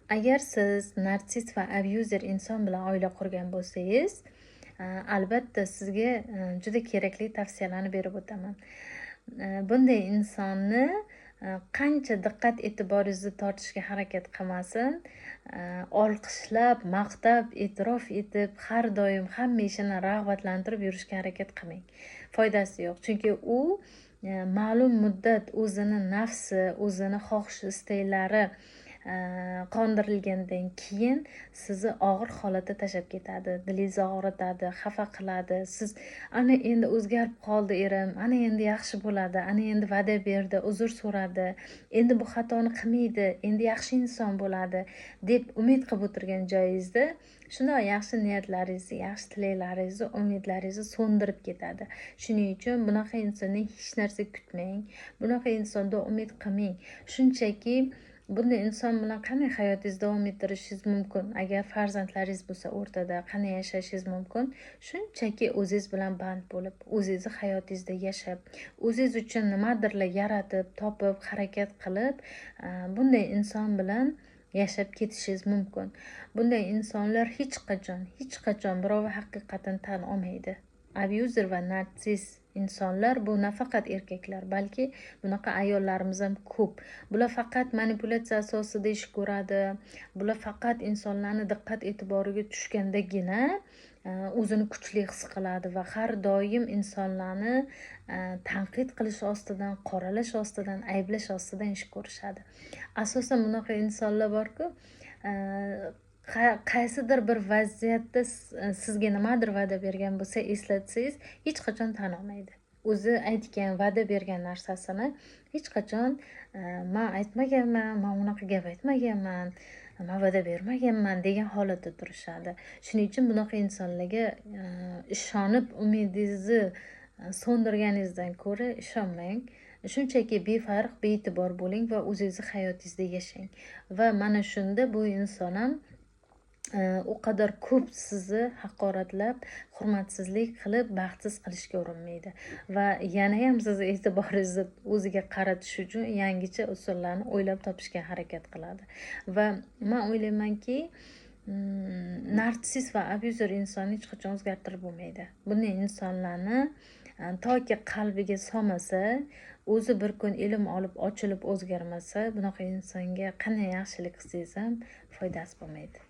Agar siz narsist va abyuzer inson bilan oila qurgan bo'lsangiz, albatta sizga juda kerakli tavsiyalarni berib o'taman. Bunday insonni qancha diqqat e'tiboringizni tortishga harakat qilmasin, olqishlab, maqtab, e'tirof etib, har doim hamma ishini rag'batlantirib yurishga harakat qilmang. Foydasi yo'q. Chunki u ma'lum muddat o'zini nafsi, o'zini xohish istaklari qondirilgandan keyin sizni og'ir holatda tashlab ketadi, dilingizni og'ritadi, xafa qiladi. Siz ana endi o'zgarib qoldi erim, ana endi yaxshi bo'ladi, ana endi va'da berdi, uzr so'radi, endi bu xatoni qilmaydi, endi yaxshi inson bo'ladi deb umid qilib o'tirgan joyingizda shunday yaxshi niyatlaringizni, yaxshi tilaklaringizni, umidlaringizni so'ndirib ketadi. Shuning uchun bunaqa insondan hech narsa kutmang, bunaqa insondan umid qilmang. Shunchaki bunday inson bilan qanday hayotingizni davom ettirishingiz mumkin? Agar farzandlaringiz bo'lsa, o'rtada qanday yashashingiz mumkin? Shunchaki o'zingiz bilan band bo'lib, o'zingizni hayotingizda yashab, o'zingiz uchun nimadirlar yaratib, topib, harakat qilib, bunday inson bilan yashab ketishingiz mumkin. Bunday insonlar hech qachon birovi haqiqatini tan olmaydi. Abyuzer va narsist insonlar bu nafaqat erkaklar, balki bunaqa ayollarimiz ham ko'p. Bular faqat manipulyatsiya asosida ish ko'radi. Bular faqat insonlarni diqqat e'tiboriga tushgandagina o'zini kuchli his qiladi va har doim insonlarni tanqid qilish ostidan, qoralash ostidan, ayblash ostidan ish ko'rishadi. Asosan bunaqa insonlar borku, qaysidir bir vaziyatda sizga nimadir va'da bergan bo'lsa, eslatsangiz hech qachon tan olmaydi. O'zi aytgan, va'da bergan narsasini hech qachon "men aytmaganman, men unaqa gap aytmaganman, men va'da bermaganman" degan holatda turishadi. Shuning uchun bunaqa insonlarga ishonib umidingizni so'ndirganingizdan ko'ra ishonmang. Shunchaki befarq, bee'tibor bo'ling va o'zingizni hayotingizda yashang. Va mana shunda bu inson ham u qadar ko'p sizni haqoratlab, hurmatsizlik qilib, baxtsiz qilishga urinmaydi va yana ham sizni e'tiboringizni o'ziga qaratish uchun yangicha usullarni o'ylab topishga harakat qiladi. Va men o'ylaymanki, narsist va abyuzer insonni hech qachon o'zgartirib bo'lmaydi. Bunday insonlarni toki qalbiga solmasa, o'zi bir kun ilm olib, ochilib o'zgarmasa, bunaqa insonga qanday yaxshilik qilsangiz ham foydasi bo'lmaydi.